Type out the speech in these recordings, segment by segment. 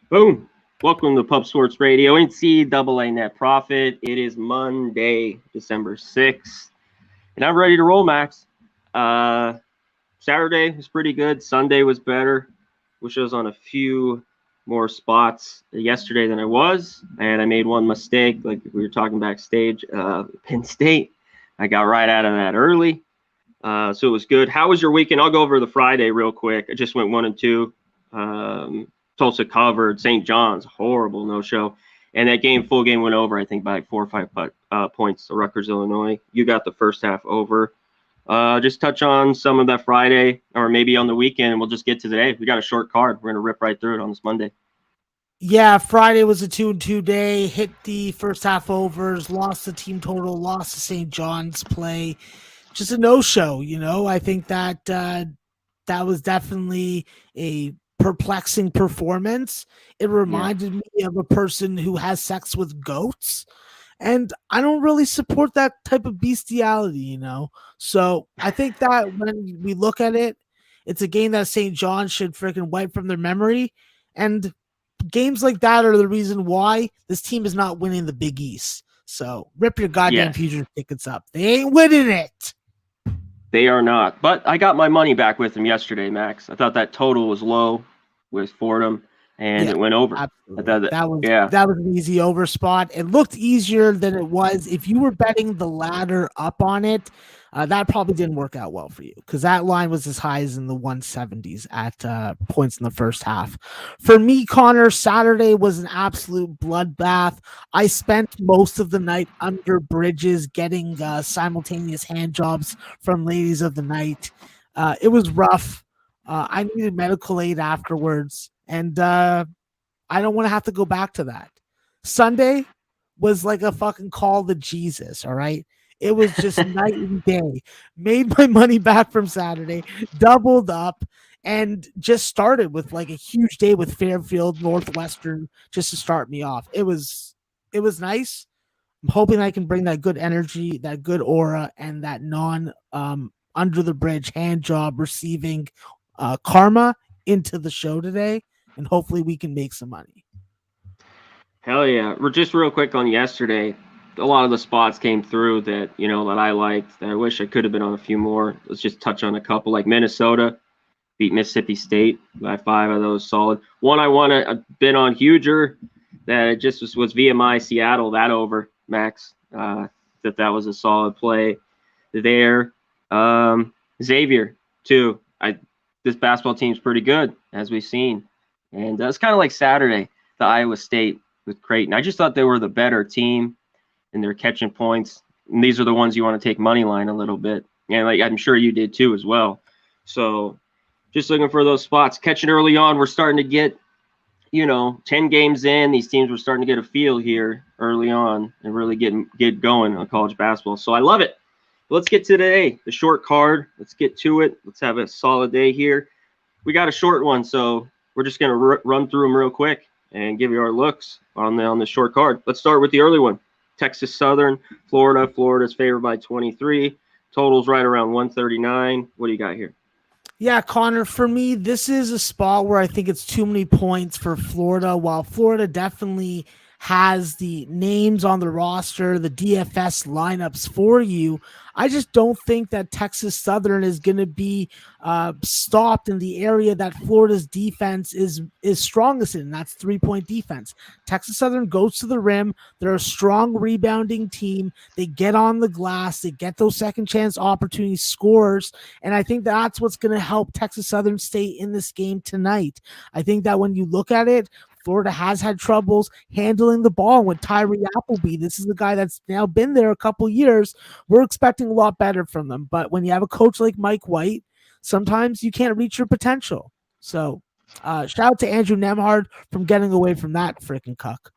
Boom. Welcome to Pub Sports Radio, NCAA Net Profit. It is Monday, December 6th, and I'm ready to roll, Max. Saturday was pretty good. Sunday was better. Wish I was on a few more spots yesterday than I was, and I made one mistake, like we were talking backstage. Penn State, I got right out of that early, so it was good. How was your weekend? I'll go over the Friday real quick. I just went 1-2. Tulsa covered. St. John's, horrible no-show. And that full game went over, I think, by 4 or 5 points to Rutgers, Illinois. You got the first half over. Just touch on some of that Friday or maybe on the weekend, and we'll just get to today. We got a short card. We're going to rip right through it on this Monday. Yeah, Friday was a 2-2 day. Hit the first half overs, lost the team total, lost the St. John's play. Just a no-show, I think that that was definitely a perplexing performance. It reminded me of a person who has sex with goats. And I don't really support that type of bestiality, So I think that when we look at it, it's a game that St. John should freaking wipe from their memory. And games like that are the reason why this team is not winning the Big East. So rip your goddamn futures tickets up. They ain't winning it. They are not. But I got my money back with them yesterday, Max. I thought that total was low with Fordham, and it went over. Absolutely. That was an easy over spot. It looked easier than it was. If you were betting the ladder up on it, that probably didn't work out well for you because that line was as high as in the 170s at points in the first half. For me, Connor, Saturday was an absolute bloodbath. I spent most of the night under bridges getting simultaneous hand jobs from ladies of the night. It was rough. I needed medical aid afterwards, and I don't want to have to go back to that. Sunday was like a fucking call to Jesus, all right? It was just night and day. Made my money back from Saturday, doubled up, and just started with like a huge day with Fairfield Northwestern just to start me off. It was nice. I'm hoping I can bring that good energy, that good aura, and that under the bridge hand job receiving karma into the show today, and hopefully we can make some money. Hell yeah. We're just real quick on yesterday. A lot of the spots came through that, that I liked, that I wish I could have been on a few more. Let's just touch on a couple. Like Minnesota beat Mississippi State by 5 of those solid. One I want to been on huger that it just was VMI Seattle, that over, Max. That was a solid play there. Xavier, too. This basketball team's pretty good, as we've seen. And it's kind of like Saturday, the Iowa State with Creighton. I just thought they were the better team, and they're catching points. And these are the ones you want to take money line a little bit. And like I'm sure you did too as well. So just looking for those spots. Catching early on, we're starting to get, 10 games in. These teams were starting to get a feel here early on and really get going on college basketball. So I love it. Let's get to today, the short card. Let's get to it. Let's have a solid day here. We got a short one, so we're just going to run through them real quick and give you our looks on the short card. Let's start with the early one. Texas Southern, Florida. Florida's favored by 23. Total's right around 139. What do you got here? Yeah, Connor, for me, this is a spot where I think it's too many points for Florida. While Florida definitely has the names on the roster, the DFS lineups for you, I just don't think that Texas Southern is going to be stopped in the area that Florida's defense is strongest in. That's 3-point defense. Texas Southern goes to the rim. They're a strong rebounding team. They get on the glass. They get those second chance opportunity scores. And I think that's what's going to help Texas Southern stay in this game tonight. I think that when you look at it, Florida has had troubles handling the ball with Tyree Appleby. This is the guy that's now been there a couple years. We're expecting a lot better from them. But when you have a coach like Mike White, sometimes you can't reach your potential. So shout out to Andrew Nemhard from getting away from that freaking cuck.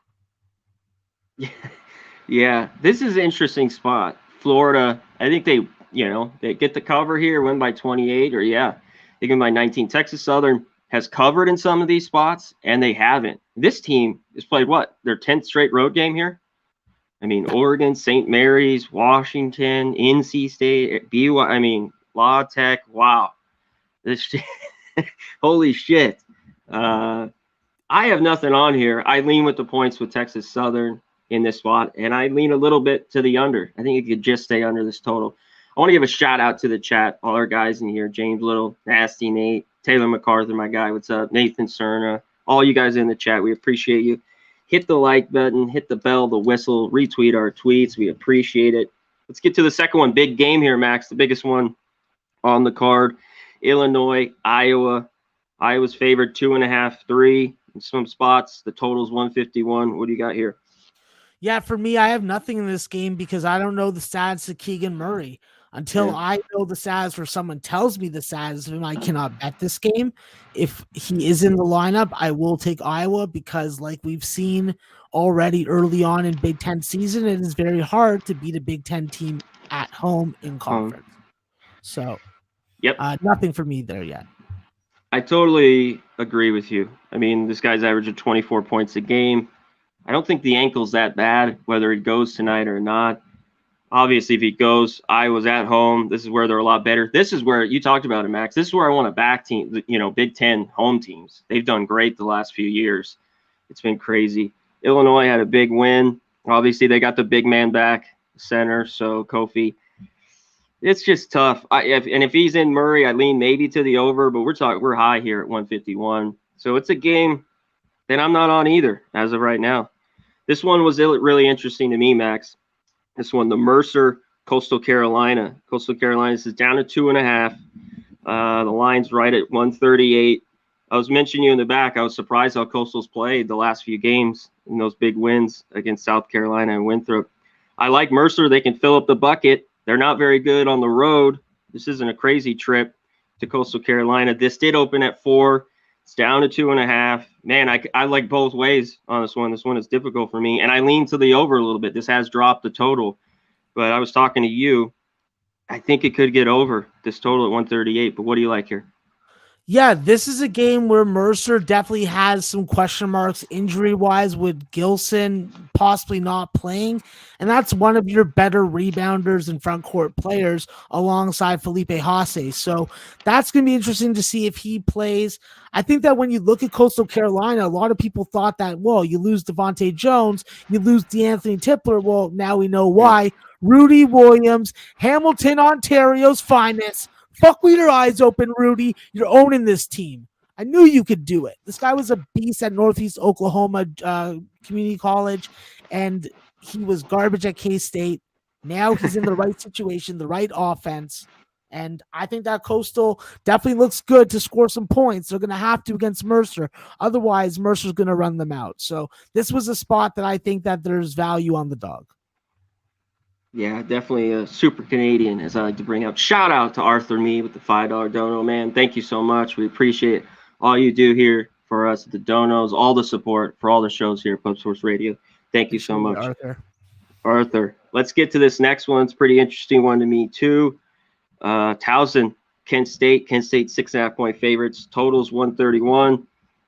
Yeah, this is an interesting spot. Florida, I think they get the cover here, win by 28, or they win by 19. Texas Southern has covered in some of these spots, and they haven't. This team has played their 10th straight road game here? I mean, Oregon, St. Mary's, Washington, NC State, BYU, La Tech. Wow. This holy shit. I have nothing on here. I lean with the points with Texas Southern in this spot, and I lean a little bit to the under. I think it could just stay under this total. I want to give a shout out to the chat, all our guys in here: James Little, Nasty Nate, Taylor MacArthur, my guy. What's up? Nathan Cerna, all you guys in the chat. We appreciate you. Hit the like button, hit the bell, the whistle, retweet our tweets. We appreciate it. Let's get to the second one. Big game here, Max. The biggest one on the card. Illinois, Iowa. Iowa's favored 2.5, 3 in some spots. The total's 151. What do you got here? Yeah, for me, I have nothing in this game because I don't know the stats of Keegan Murray. Until I know the stats or someone tells me the stats of him, I cannot bet this game. If he is in the lineup, I will take Iowa because, like we've seen already early on in Big Ten season, it is very hard to beat a Big Ten team at home in conference. So, nothing for me there yet. I totally agree with you. I mean, this guy's averaging 24 points a game. I don't think the ankle's that bad, whether he goes tonight or not. Obviously, if he goes, Iowa's at home. This is where they're a lot better. This is where you talked about it, Max. This is where I want to back team, Big Ten home teams. They've done great the last few years. It's been crazy. Illinois had a big win. Obviously, they got the big man back, center, so Kofi. It's just tough. If he's in Murray, I lean maybe to the over, but we're high here at 151. So it's a game that I'm not on either as of right now. This one was really interesting to me, Max. This one, the Mercer, Coastal Carolina. Coastal Carolina is down to 2.5. The line's right at 138. I was mentioning you in the back. I was surprised how Coastal's played the last few games in those big wins against South Carolina and Winthrop. I like Mercer. They can fill up the bucket. They're not very good on the road. This isn't a crazy trip to Coastal Carolina. This did open at 4. It's down to 2.5. Man, I like both ways on this one. This one is difficult for me. And I lean to the over a little bit. This has dropped the total. But I was talking to you. I think it could get over this total at 138. But what do you like here? Yeah, this is a game where Mercer definitely has some question marks injury-wise with Gilson possibly not playing. And that's one of your better rebounders and front court players alongside Felipe Haase. So that's going to be interesting to see if he plays. I think that when you look at Coastal Carolina, a lot of people thought that, well, you lose Devontae Jones, you lose DeAnthony Tipler. Well, now we know why. Rudy Williams, Hamilton, Ontario's finest. Fuck with your eyes open, Rudy. You're owning this team. I knew you could do it. This guy was a beast at Northeast Oklahoma Community College, and he was garbage at K-State. Now he's in the right situation, the right offense, and I think that Coastal definitely looks good to score some points. They're going to have to against Mercer. Otherwise, Mercer's going to run them out. So this was a spot that I think that there's value on the dog. Yeah, definitely a super Canadian, as I like to bring up. Shout out to Arthur Me with the $5 dono, man. Thank you so much. We appreciate all you do here for us at the donos, all the support for all the shows here at Pub Source Radio. Thank you so much. Arthur. Let's get to this next one. It's a pretty interesting one to me, too. Towson, Kent State. Kent State 6.5-point favorites. Totals 131.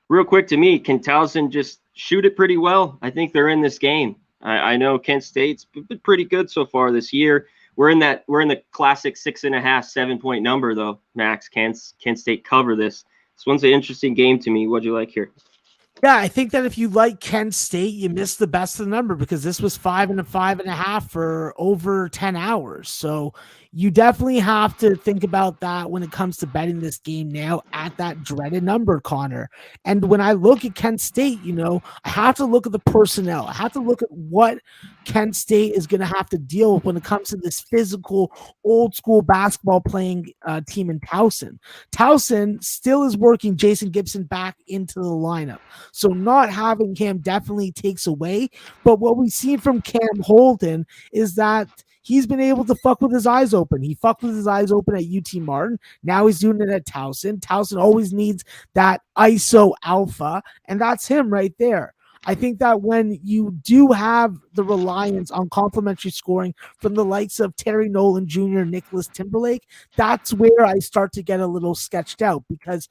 Real quick to me, can Towson just shoot it pretty well? I think they're in this game. I know Kent State's been pretty good so far this year. We're in the classic 6.5, 7-point number though. Max, Kent State cover this. This one's an interesting game to me. What'd you like here? Yeah, I think that if you like Kent State, you missed the best of the number because this was 5 and a 5.5 for over 10 hours. So you definitely have to think about that when it comes to betting this game now at that dreaded number, Connor. And when I look at Kent State, I have to look at the personnel. I have to look at what Kent State is going to have to deal with when it comes to this physical, old school basketball playing team in Towson. Towson still is working Jason Gibson back into the lineup. So not having him definitely takes away. But what we've seen from Cam Holden is that he's been able to fuck with his eyes open. He fucked with his eyes open at UT Martin. Now he's doing it at Towson. Towson always needs that ISO alpha, and that's him right there. I think that when you do have the reliance on complementary scoring from the likes of Terry Nolan Jr., Nicholas Timberlake, that's where I start to get a little sketched out because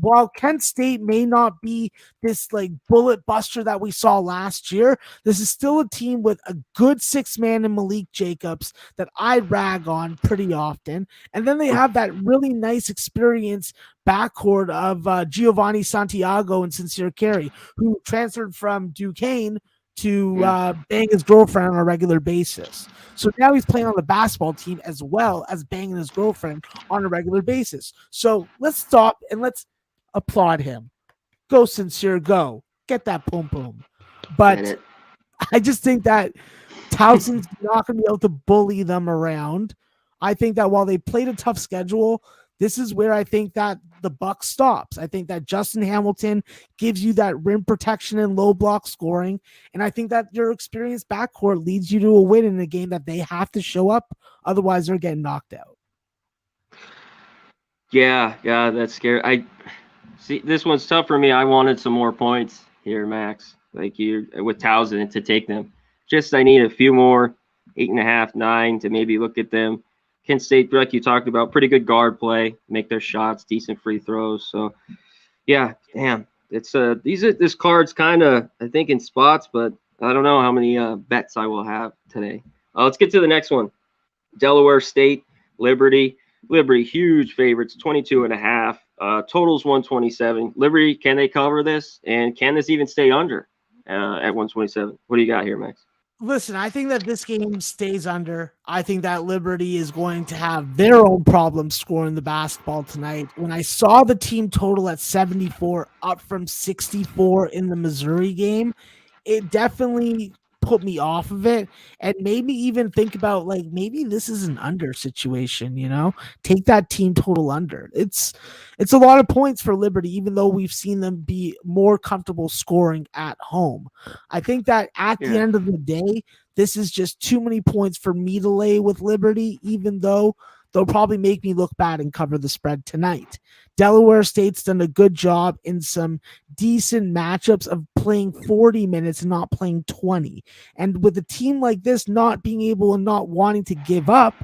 while Kent State may not be this like bullet buster that we saw last year, this is still a team with a good 6-man in Malik Jacobs that I rag on pretty often. And then they have that really nice experienced backcourt of Giovanni Santiago and Sincere Carey, who transferred from Duquesne to bang his girlfriend on a regular basis. So now he's playing on the basketball team as well as banging his girlfriend on a regular basis. So let's stop and let's applaud him. Go, Sincere, go. Get that boom boom. But I just think that Towson's not going to be able to bully them around. I think that while they played a tough schedule, this is where I think that the buck stops. I think that Justin Hamilton gives you that rim protection and low block scoring. And I think that your experienced backcourt leads you to a win in a game that they have to show up. Otherwise, they're getting knocked out. Yeah, that's scary. I see this one's tough for me. I wanted some more points here, Max, like you with Towson to take them. Just I need a few more, 8.5, 9 to maybe look at them. Kent State, like you talked about, pretty good guard play, make their shots, decent free throws. So, yeah, damn, it's this card's kind of I think in spots, but I don't know how many bets I will have today. Let's get to the next one. Delaware State, Liberty, huge favorites, 22.5. Totals 127. Liberty, can they cover this? And can this even stay under at 127? What do you got here, Max? Listen, I think that this game stays under. I think that Liberty is going to have their own problems scoring the basketball tonight. When I saw the team total at 74 up from 64 in the Missouri game, it definitely put me off of it and made me even think about like maybe this is an under situation, take that team total under. It's a lot of points for Liberty, even though we've seen them be more comfortable scoring at home. I think that at the end of the day, this is just too many points for me to lay with Liberty, even though they'll probably make me look bad and cover the spread tonight. Delaware State's done a good job in some decent matchups of playing 40 minutes and not playing 20. And with a team like this not being able and not wanting to give up,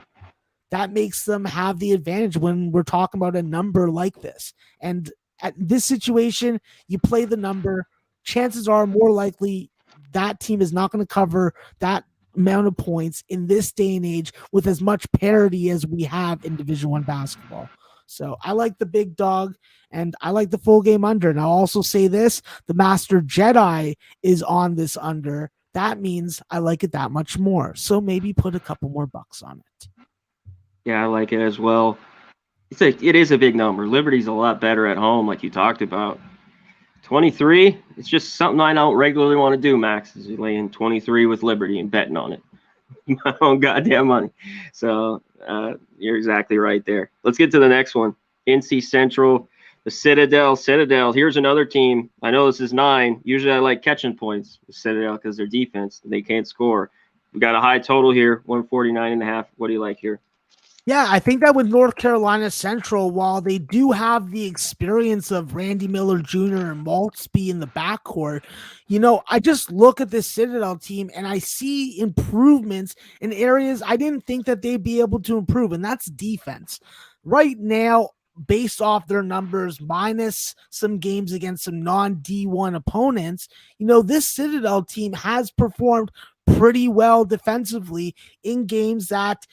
that makes them have the advantage when we're talking about a number like this. And at this situation, you play the number, chances are more likely that team is not going to cover that amount of points in this day and age with as much parity as we have in Division I basketball. So I like the big dog and I like the full game under. And I'll also say this, the Master Jedi is on this under. That means I like it that much more. So maybe put a couple more bucks on it. Yeah, I like it as well. It is a big number. Liberty's a lot better at home, like you talked about. 23, it's just something I don't regularly want to do, Max, is laying 23 with Liberty and betting on it. My own goddamn money. So you're exactly right there. Let's get to the next one. NC Central, the Citadel. Here's another team. I know this is 9. Usually I like catching points with Citadel because their defense, they can't score. We got a high total here, 149.5. What do you like here? Yeah, I think that with North Carolina Central, while they do have the experience of Randy Miller Jr. and Maltzby in the backcourt, I just look at this Citadel team and I see improvements in areas I didn't think that they'd be able to improve, and that's defense. Right now, based off their numbers, minus some games against some non-D1 opponents, this Citadel team has performed pretty well defensively in games that,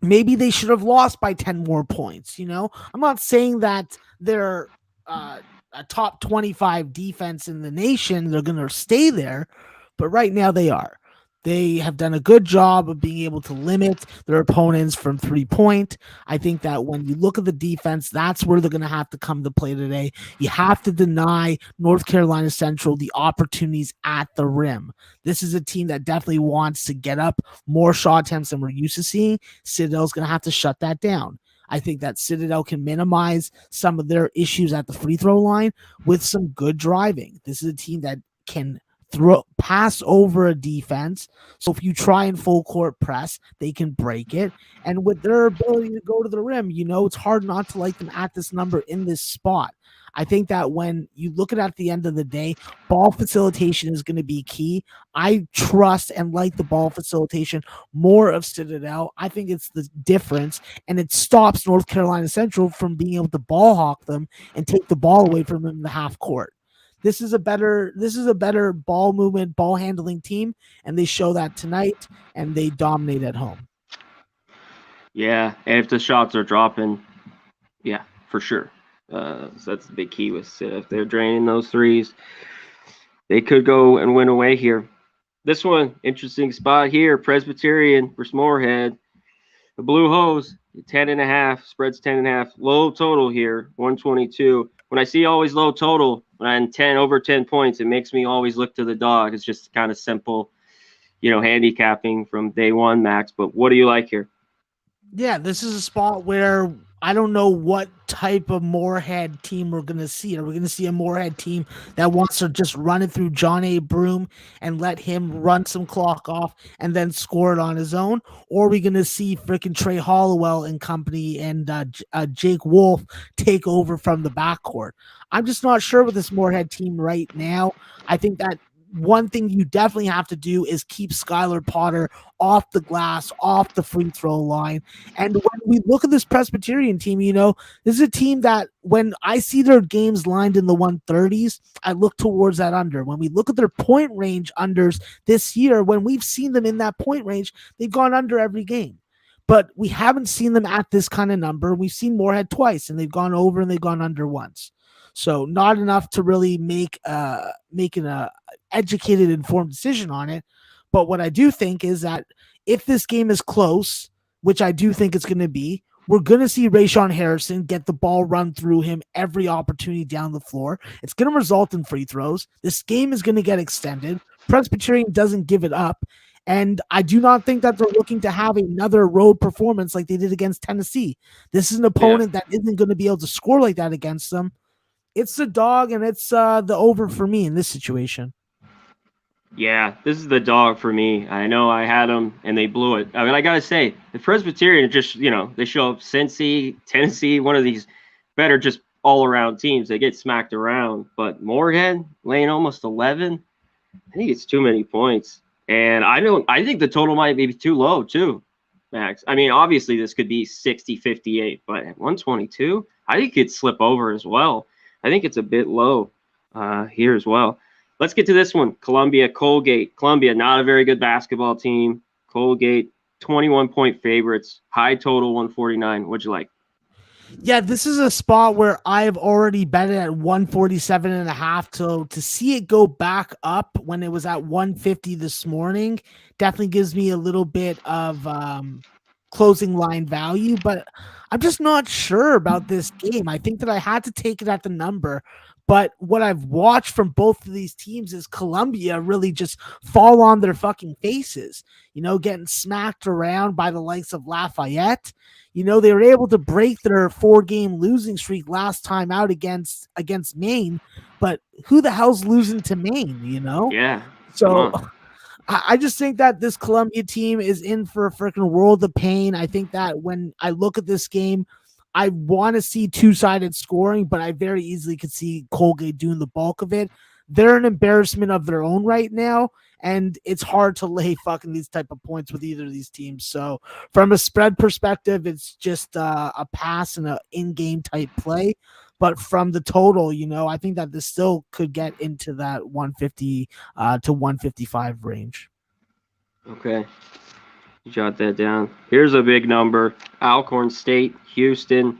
maybe they should have lost by 10 more points. I'm not saying that they're a top 25 defense in the nation. They're going to stay there, but right now they are. They have done a good job of being able to limit their opponents from 3-point. I think that when you look at the defense, that's where they're going to have to come to play today. You have to deny North Carolina Central the opportunities at the rim. This is a team that definitely wants to get up more shot attempts than we're used to seeing. Citadel's going to have to shut that down. I think that Citadel can minimize some of their issues at the free throw line with some good driving. This is a team that can pass over a defense. So if you try and full court press, they can break it. And with their ability to go to the rim, it's hard not to like them at this number in this spot. I think that when you look at the end of the day, ball facilitation is going to be key. I trust and like the ball facilitation more of Citadel. I think it's the difference, and it stops North Carolina Central from being able to ball hawk them and take the ball away from them in the half court. This is a better ball movement, ball handling team, and they show that tonight, and they dominate at home. Yeah, and if the shots are dropping, yeah, for sure. So that's the big key with Sid. If they're draining those threes, they could go and win away here. This one, interesting spot here. Presbyterian versus Morehead. The Blue Hose, 10.5, spreads 10.5. Low total here, 122. When I see always low total, when I'm over 10 points, it makes me always look to the dog. It's just kind of simple, handicapping from day one, Max. But what do you like here? Yeah, this is a spot where I don't know what type of Morehead team we're going to see. Are we going to see a Morehead team that wants to just run it through John A. Broome and let him run some clock off and then score it on his own? Or are we going to see freaking Trey Hollowell and company and Jake Wolf take over from the backcourt? I'm just not sure with this Morehead team right now. I think that one thing you definitely have to do is keep Skylar Potter off the glass, off the free throw line. And when we look at this Presbyterian team, this is a team that when I see their games lined in the 130s, I look towards that under. When we look at their point range unders this year, when we've seen them in that point range, they've gone under every game. But we haven't seen them at this kind of number. We've seen Morehead twice, and they've gone over and they've gone under once. So not enough to really make an educated, informed decision on it. But what I do think is that if this game is close, which I do think it's going to be, we're going to see Rayshawn Harrison get the ball run through him every opportunity down the floor. It's going to result in free throws. This game is going to get extended. Presbyterian doesn't give it up. And I do not think that they're looking to have another road performance like they did against Tennessee. This is an opponent that isn't going to be able to score like that against them. It's the dog, and it's the over for me in this situation. Yeah, this is the dog for me. I know I had them, and they blew it. I mean, I got to say, the Presbyterian just, they show up Cincy, Tennessee, one of these better just all-around teams. They get smacked around. But Morehead laying almost 11, I think it's too many points. And I think the total might be too low, too, Max. I mean, obviously, this could be 60-58, but at 122, I think it could slip over as well. I think it's a bit low here as well. Let's get to this one. Columbia, Colgate. Columbia, not a very good basketball team. Colgate, 21-point favorites. High total, 149. What'd you like? Yeah, this is a spot where I've already bet it at 147.5. So to see it go back up when it was at 150 this morning definitely gives me a little bit of closing line value, but I'm just not sure about this game. I think that I had to take it at the number, but what I've watched from both of these teams is Columbia really just fall on their fucking faces, getting smacked around by the likes of Lafayette. They were able to break their 4-game losing streak last time out against Maine, but who the hell's losing to Maine, Yeah. So I just think that this Columbia team is in for a freaking world of pain. I think that when I look at this game, I want to see two-sided scoring, but I very easily could see Colgate doing the bulk of it. They're an embarrassment of their own right now, and it's hard to lay fucking these type of points with either of these teams. So from a spread perspective, it's just a pass and an in-game type play. But from the total, I think that this still could get into that 150 to 155 range. Okay. Jot that down. Here's a big number. Alcorn State, Houston.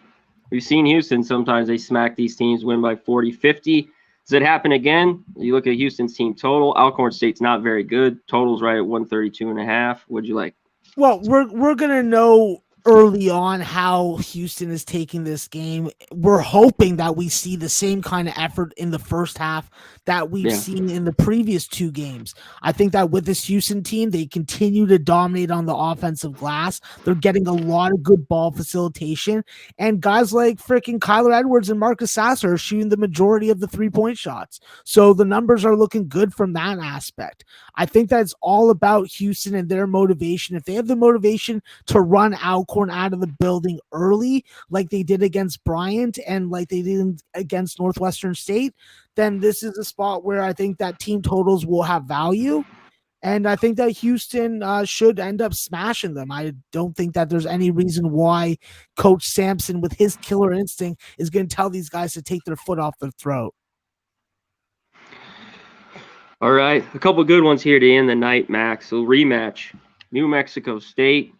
We've seen Houston. Sometimes they smack these teams, win by 40, 50. Does it happen again? You look at Houston's team total. Alcorn State's not very good. Total's right at 132.5. What'd you like? Well, we're going to know early on how Houston is taking this game. We're hoping that we see the same kind of effort in the first half that we've seen in the previous 2 games. I think that with this Houston team, they continue to dominate on the offensive glass. They're getting a lot of good ball facilitation, and guys like freaking Kyler Edwards and Marcus Sasser are shooting the majority of the 3-point shots. So the numbers are looking good from that aspect. I think that's all about Houston and their motivation. If they have the motivation to run Alcorn Alcorn out of the building early, like they did against Bryant and like they did against Northwestern State, then this is a spot where I think that team totals will have value. And I think that Houston should end up smashing them. I don't think that there's any reason why Coach Sampson, with his killer instinct, is going to tell these guys to take their foot off their throat. All right, a couple good ones here to end the night, Max. So rematch, New Mexico State.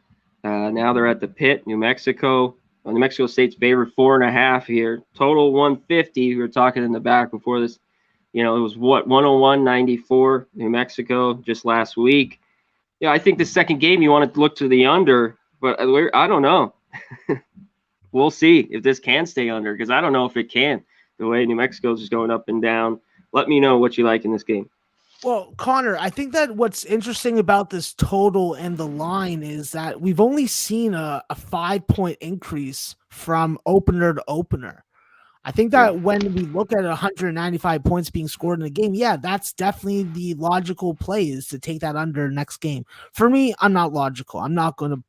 Now they're at the Pit, New Mexico. New Mexico State's favored 4.5 here. Total 150. We were talking in the back before this. It was 101-94 New Mexico just last week. Yeah, I think the second game you want to look to the under, but I don't know. We'll see if this can stay under, because I don't know if it can. The way New Mexico's just going up and down. Let me know what you like in this game. Well, Connor, I think that what's interesting about this total and the line is that we've only seen a 5-point increase from opener to opener. I think that when we look at 195 points being scored in a game, yeah, that's definitely the logical play, is to take that under next game. For me, I'm not logical. I'm not gonna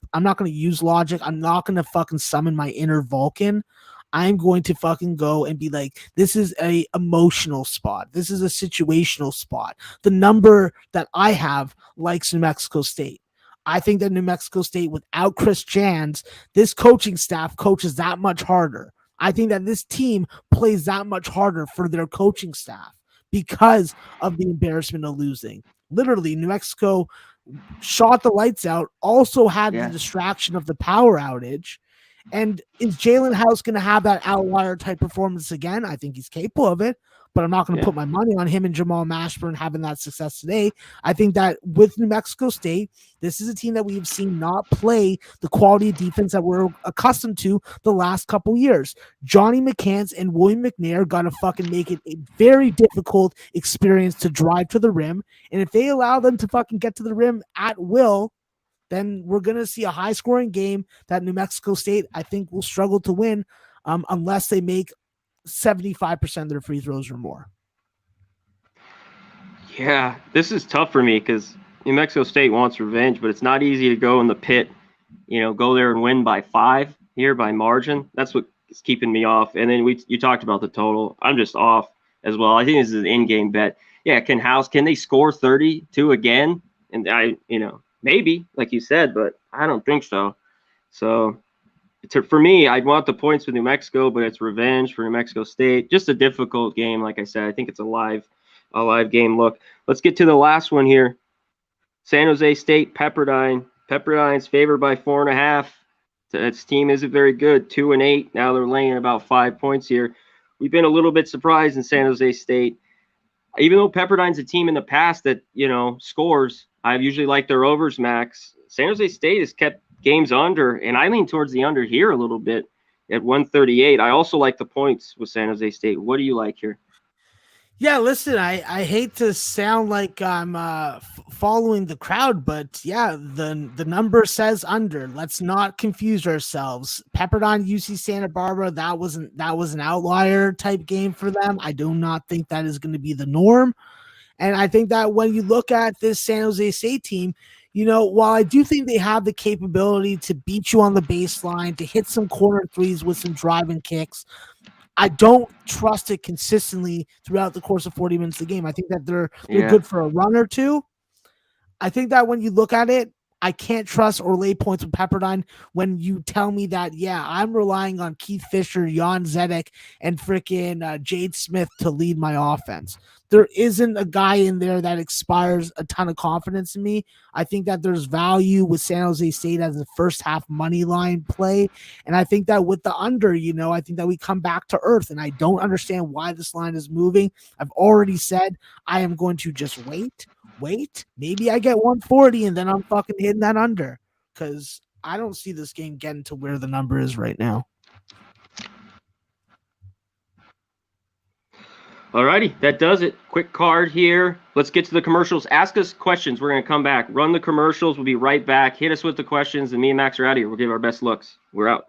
use logic. I'm not gonna fucking summon my inner Vulcan. I'm going to fucking go and be like, this is a emotional spot. This is a situational spot. The number that I have likes New Mexico State. I think that New Mexico State, without Chris Jans, this coaching staff coaches that much harder. I think that this team plays that much harder for their coaching staff because of the embarrassment of losing. Literally, New Mexico shot the lights out, also had the distraction of the power outage. And is Jalen House going to have that outlier type performance again? I think he's capable of it, but I'm not going to put my money on him and Jamal Mashburn having that success today. I think that with New Mexico State, this is a team that we've seen not play the quality of defense that we're accustomed to the last couple years. Johnny McCants and William McNair got to fucking make it a very difficult experience to drive to the rim. And if they allow them to fucking get to the rim at will, then we're going to see a high-scoring game that New Mexico State, I think, will struggle to win unless they make 75% of their free throws or more. Yeah, this is tough for me because New Mexico State wants revenge, but it's not easy to go in the Pit, go there and win by 5 here by margin. That's what is keeping me off. And then you talked about the total. I'm just off as well. I think this is an in-game bet. Yeah, can they score 32 again? And maybe, like you said, but I don't think so. So for me, I'd want the points with New Mexico, but it's revenge for New Mexico State. Just a difficult game, like I said. I think it's a live game. Look, let's get to the last one here. San Jose State, Pepperdine. Pepperdine's favored by 4.5. Its team isn't very good, 2-8. Now they're laying about 5 points here. We've been a little bit surprised in San Jose State. Even though Pepperdine's a team in the past that, scores, I've usually liked their overs, Max. San Jose State has kept games under, and I lean towards the under here a little bit at 138. I also like the points with San Jose State. What do you like here? Yeah, listen, I hate to sound like I'm following the crowd, but yeah, the number says under. Let's not confuse ourselves. Pepperdine, UC Santa Barbara, that was an outlier type game for them. I do not think that is going to be the norm. And I think that when you look at this San Jose State team, while I do think they have the capability to beat you on the baseline, to hit some corner threes with some driving kicks, I don't trust it consistently throughout the course of 40 minutes of the game. I think that they're good for a run or two. I think that when you look at it, I can't trust or lay points with Pepperdine when you tell me that, I'm relying on Keith Fisher, Jan Zedek, and freaking Jade Smith to lead my offense. There isn't a guy in there that inspires a ton of confidence in me. I think that there's value with San Jose State as a first half money line play. And I think that with the under, I think that we come back to earth, and I don't understand why this line is moving. I've already said I am going to just wait. Maybe I get 140 and then I'm fucking hitting that under, because I don't see this game getting to where the number is right now. Alrighty, that does it. Quick card here. Let's get to the commercials. Ask us questions. We're going to come back. Run the commercials. We'll be right back. Hit us with the questions, and me and Max are out of here. We'll give our best looks. We're out.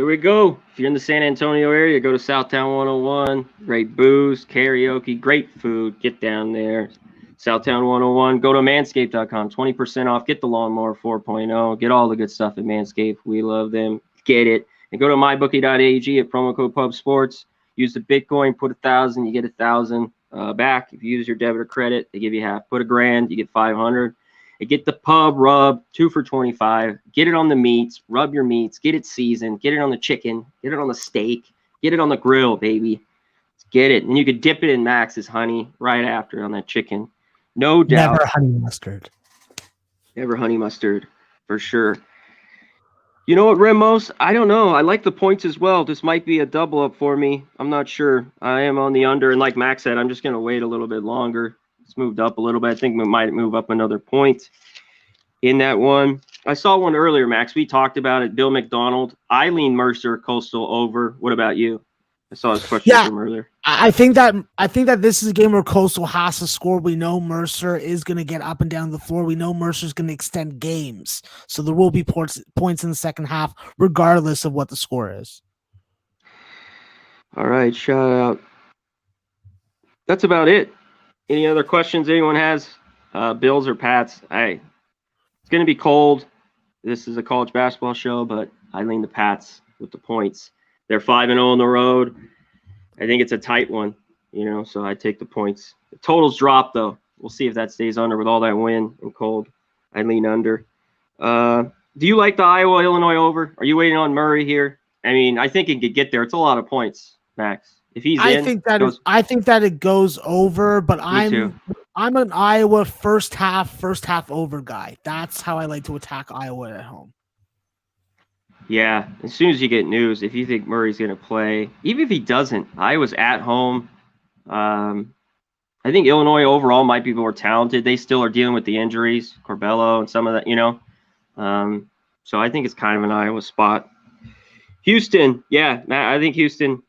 Here we go. If you're in the San Antonio area, go to Southtown 101. Great booze, karaoke, great food. Get down there. Southtown 101. Go to manscaped.com. 20% off. Get the Lawnmower 4.0. Get all the good stuff at Manscaped. We love them. Get it. And go to mybookie.ag at promo code PubSports. Use the Bitcoin. Put 1,000. You get 1,000 back. If you use your debit or credit, they give you half. Put $1,000. You get 500. And get the pub rub, 2 for $25. Get it on the meats. Rub your meats. Get it seasoned. Get it on the chicken. Get it on the steak. Get it on the grill, baby. Let's get it. And you could dip it in Max's honey right after on that chicken. No doubt. Never honey mustard. Never honey mustard, for sure. You know what, Remos? I don't know. I like the points as well. This might be a double up for me. I'm not sure. I am on the under. And like Max said, I'm just going to wait a little bit longer. It's moved up a little bit. I think we might move up another point in that one. I saw one earlier, Max. We talked about it. Bill McDonald. I lean Mercer, Coastal over. What about you? I saw his question from earlier. I think that this is a game where Coastal has to score. We know Mercer is going to get up and down the floor. We know Mercer's going to extend games. So there will be points in the second half, regardless of what the score is. All right, shout out. That's about it. Any other questions anyone has? Bills or Pats? It's going to be cold. This is a college basketball show, but I lean the Pats with the points. They're 5-0 on the road. I think it's a tight one, so I take the points. The totals drop, though. We'll see if that stays under with all that wind and cold. I lean under. Do you like the Iowa-Illinois over? Are you waiting on Murray here? I mean, I think it could get there. It's a lot of points, Max. If he's I think that it goes over, but I'm an Iowa first half over guy. That's how I like to attack Iowa at home. Yeah, as soon as you get news, if you think Murray's going to play, even if he doesn't, Iowa's at home. I think Illinois overall might be more talented. They still are dealing with the injuries, Corbello and some of that, So I think it's kind of an Iowa spot. Houston, I think Houston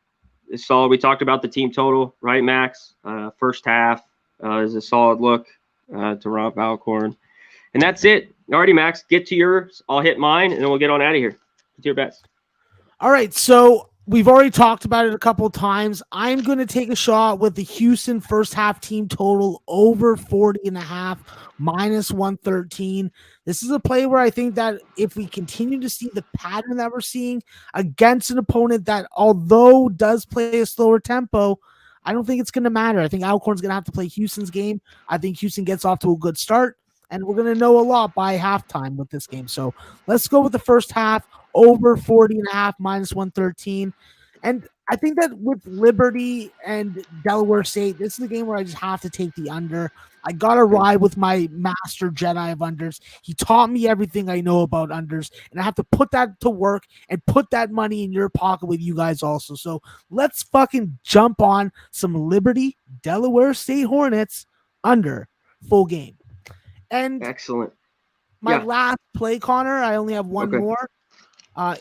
is solid. We talked about the team total, right, Max? First half is a solid look to Rob Alcorn. And that's it. Alrighty, Max, get to yours. I'll hit mine, and then we'll get on out of here. With your bets. All right, so we've already talked about it a couple of times. I'm going to take a shot with the Houston first half team total over 40.5, minus 113. This is a play where I think that if we continue to see the pattern that we're seeing against an opponent that, although does play a slower tempo, I don't think it's going to matter. I think Alcorn's going to have to play Houston's game. I think Houston gets off to a good start, and we're going to know a lot by halftime with this game. So let's go with the first half. Over 40.5, minus 113. And I think that with Liberty and Delaware State, this is a game where I just have to take the under. I got to ride with my master Jedi of unders. He taught me everything I know about unders, and I have to put that to work and put that money in your pocket with you guys also. So let's fucking jump on some Liberty, Delaware State Hornets under full game. And excellent. My last play, Connor, I only have one more.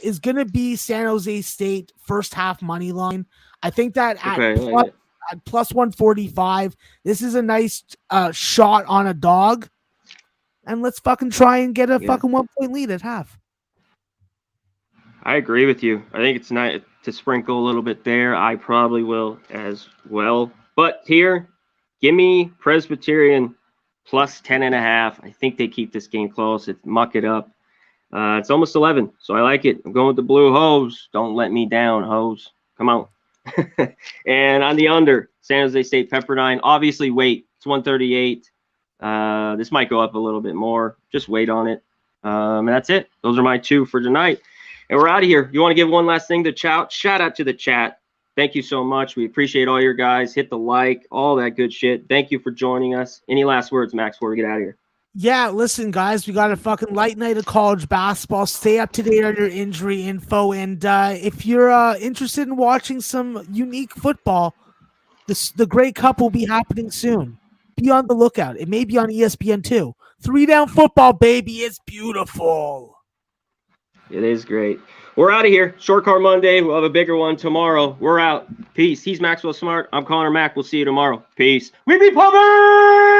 Is going to be San Jose State first half money line. I think that at plus 145, this is a nice shot on a dog. And let's fucking try and get a fucking 1 point lead at half. I agree with you. I think it's nice to sprinkle a little bit there. I probably will as well. But here, give me Presbyterian plus 10.5. I think they keep this game close. It's muck it up. It's almost 11, so I like it. I'm going with the blue hose. Don't let me down, hose. Come on. And on the under, San Jose State Pepperdine. Obviously, wait. It's 138. This might go up a little bit more. Just wait on it. And that's it. Those are my two for tonight. And we're out of here. You want to give one last thing to chat? Shout out to the chat. Thank you so much. We appreciate all your guys. Hit the like, all that good shit. Thank you for joining us. Any last words, Max, before we get out of here? Yeah, listen, guys, we got a fucking light night of college basketball. Stay up to date on your injury info. And if you're interested in watching some unique football, the Grey Cup will be happening soon. Be on the lookout. It may be on ESPN too. 3-down football, baby. It's beautiful. It is great. We're out of here. Short car Monday. We'll have a bigger one tomorrow. We're out. Peace. He's Maxwell Smart. I'm Conor Mack. We'll see you tomorrow. Peace. We be pumping!